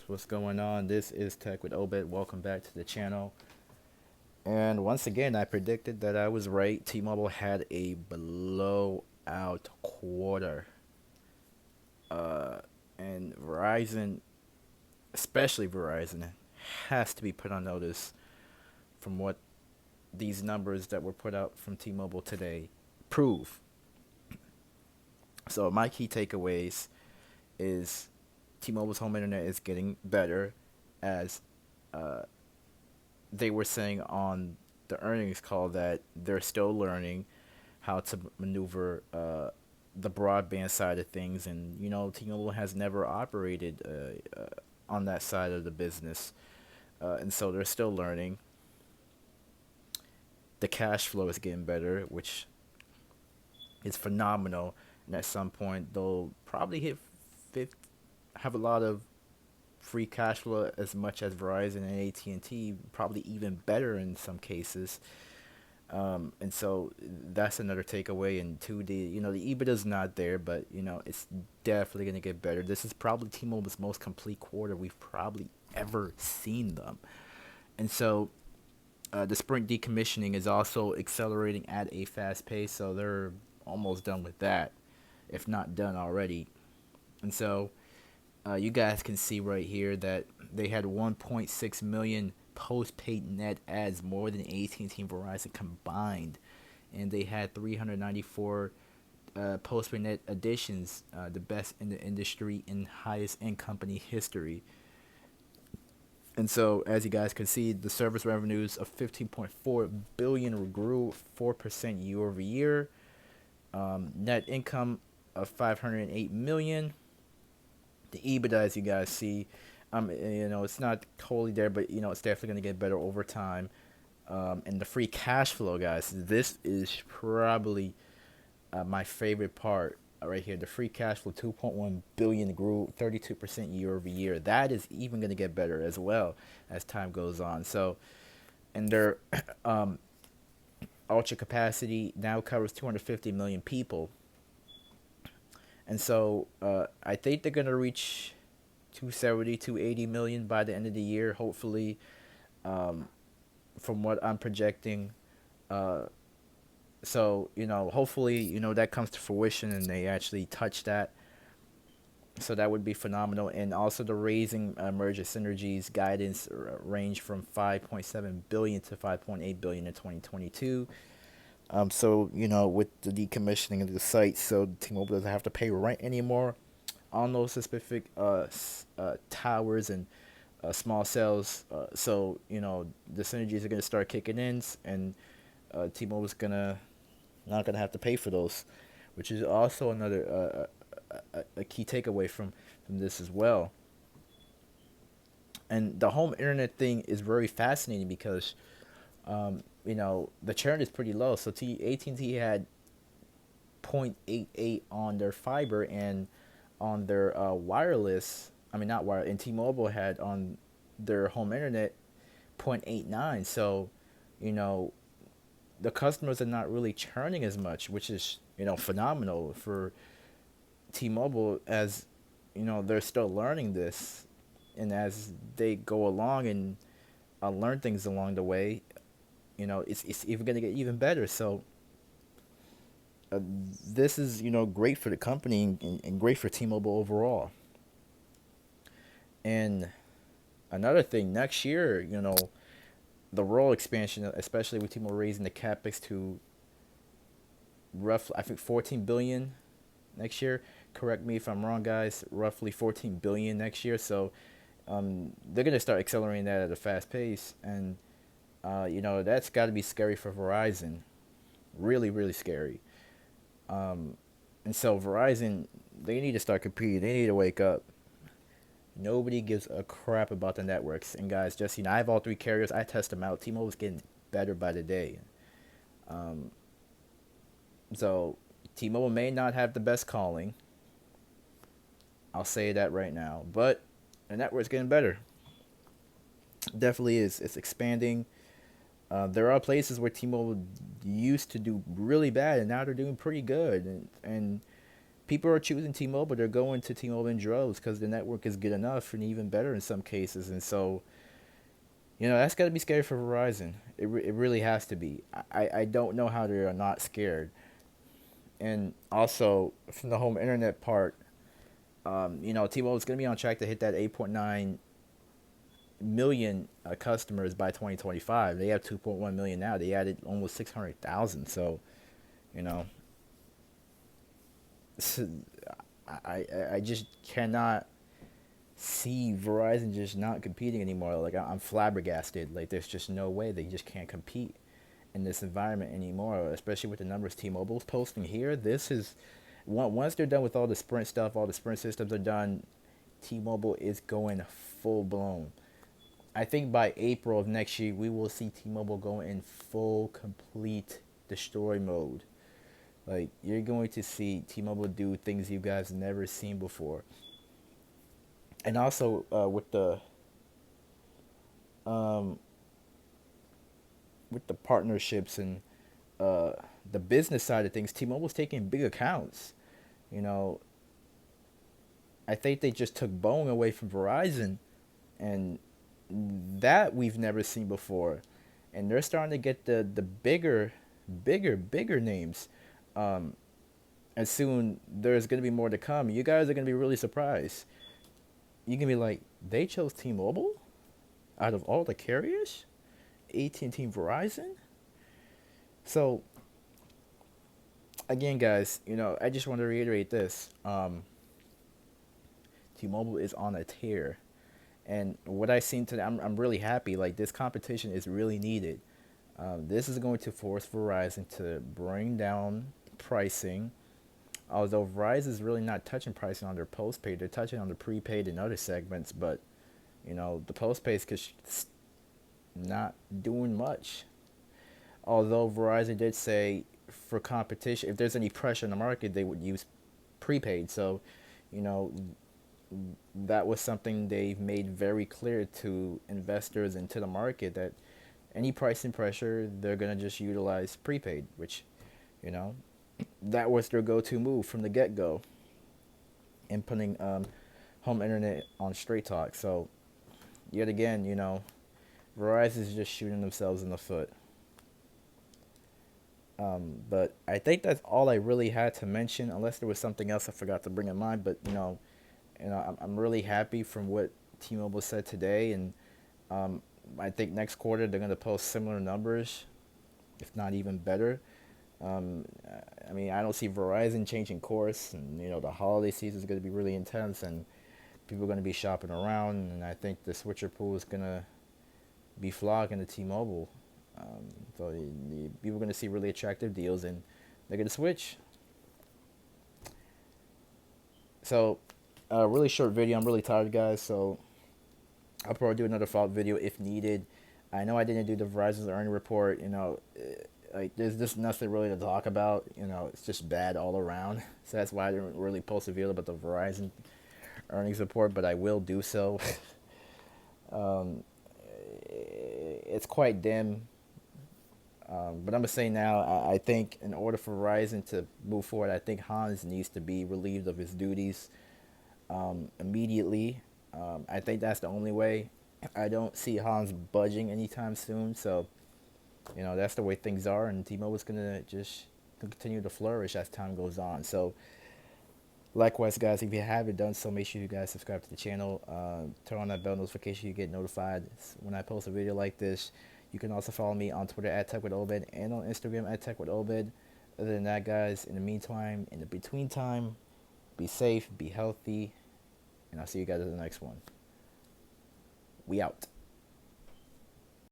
What's going on? This is Tech with Obed. Welcome back to the channel. And once again, I predicted that I was right. T-Mobile had a blowout quarter. Uh, and Verizon, especially Verizon, has to be put on notice from what these numbers that were put out from T-Mobile today prove. So my key takeaways is T-Mobile's home internet is getting better as uh, they were saying on the earnings call that they're still learning how to maneuver the broadband side of things, and T-Mobile has never operated on that side of the business, and so they're still learning. The cash flow is getting better, which is phenomenal, and at some point they'll probably hit 50, have a lot of free cash flow as much as Verizon and AT&T, probably even better in some cases. And so that's another takeaway. And two, the EBITDA's not there, but it's definitely gonna get better. This is probably T-Mobile's most complete quarter we've probably ever seen them. And so the Sprint decommissioning is also accelerating at a fast pace, so they're almost done with that, if not done already. And so you guys can see right here that they had 1.6 million postpaid net adds, more than AT&T and Verizon combined, and they had 394 postpaid net additions, the best in the industry and highest in company history. And so, as you guys can see, the service revenues of 15.4 billion grew 4% year over year. Net income of 508 million. The EBITDA, as you guys see, it's not totally there, but it's definitely going to get better over time. And the free cash flow, guys, this is probably my favorite part right here. The free cash flow, 2.1 billion, grew 32% year over year. That is even going to get better as well as time goes on. So, and their ultra capacity now covers 250 million people. And so I think they're going to reach 270, 280 million by the end of the year, hopefully, from what I'm projecting. Uh, so, hopefully, that comes to fruition and they actually touch that. So that would be phenomenal. And also the raising merger synergies guidance range from 5.7 billion to 5.8 billion in 2022. So, with the decommissioning of the site, so T-Mobile doesn't have to pay rent anymore on those specific towers and small cells. So, the synergies are going to start kicking in, and T-Mobile's not gonna have to pay for those, which is also another a key takeaway from this as well. And the home internet thing is very fascinating because the churn is pretty low. So AT&T had 0.88 on their fiber, and on their wireless, I mean not wire, and T-Mobile had on their home internet 0.89. So, you know, the customers are not really churning as much, which is phenomenal for T-Mobile, as they're still learning this, and as they go along and learn things along the way, it's even gonna get even better. So this is great for the company, and great for T-Mobile overall. And another thing, next year, the rural expansion, especially with T-Mobile raising the capex to roughly, I think, 14 billion next year. Correct me if I'm wrong, guys. Roughly 14 billion next year. So they're gonna start accelerating that at a fast pace, and that's got to be scary for Verizon. Really, really scary. And so Verizon, they need to start competing. They need to wake up. Nobody gives a crap about the networks. And guys, just I have all three carriers. I test them out. T-Mobile's getting better by the day. Um, so T-Mobile may not have the best calling. I'll say that right now. But the network's getting better. Definitely is. It's expanding. There are places where T-Mobile used to do really bad, and now they're doing pretty good. And People are choosing T-Mobile. They're going to T-Mobile in droves because the network is good enough and even better in some cases. And so, that's got to be scary for Verizon. It really has to be. I don't know how they are not scared. And also, from the home internet part, T-Mobile is going to be on track to hit that 8.9 million customers by 2025. They have 2.1 million now. They added almost 600,000. So, you know, I just cannot see Verizon just not competing anymore. Like I'm flabbergasted. Like there's just no way they just can't compete in this environment anymore, especially with the numbers T-Mobile's posting here. This is once they're done with all the Sprint stuff, all the Sprint systems are done, T-Mobile is going full blown. I think by April of next year, we will see T-Mobile go in full, complete destroy mode. Like you're going to see T-Mobile do things you guys never seen before. And also um, with the partnerships and uh, the business side of things, T-Mobile's taking big accounts. You know, I think they just took Boeing away from Verizon, and that we've never seen before. And they're starting to get the bigger names. Um, and soon there's going to be more to come. You guys are going to be really surprised. You can be like, they chose T-Mobile out of all the carriers, AT&T, Verizon. So again, guys, I just want to reiterate this. T-Mobile is on a tear, and what I've seen today, I'm really happy. Like this competition is really needed. This is going to force Verizon to bring down pricing. Although Verizon is really not touching pricing on their postpaid, they're touching on the prepaid and other segments. But the postpaid is not doing much. Although Verizon did say for competition, if there's any pressure in the market, they would use prepaid. So, you know, that was something they've made very clear to investors and to the market that any pricing pressure, they're going to just utilize prepaid, which, you know, that was their go-to move from the get-go in putting home internet on Straight Talk. So, yet again, Verizon is just shooting themselves in the foot. But I think that's all I really had to mention, unless there was something else I forgot to bring in mind. But I'm really happy from what T-Mobile said today, and I think next quarter they're going to post similar numbers, if not even better. Um, I mean, I don't see Verizon changing course, and the holiday season is going to be really intense, and people are going to be shopping around, and I think the switcher pool is going to be flocking to T-Mobile. So people are going to see really attractive deals, and they're going to switch. So, really short video. I'm really tired, guys. So, I'll probably do another follow-up video if needed. I know I didn't do the Verizon's earning report. Like there's just nothing really to talk about. It's just bad all around. So that's why I didn't really post a video about the Verizon earnings report, but I will do so. um, it's quite dim. But I'm gonna say now, I think in order for Verizon to move forward, I think Hans needs to be relieved of his duties immediately. I think that's the only way. I don't see Hans budging anytime soon. So, that's the way things are, and T-Mobile's gonna just continue to flourish as time goes on. So, likewise, guys, if you haven't done so, make sure you guys subscribe to the channel. Turn on that bell notification, you get notified when I post a video like this. You can also follow me on Twitter at TechWithObed and on Instagram at TechWithObed. Other than that, guys, in the meantime, in the between time, be safe, be healthy, and I'll see you guys in the next one. We out.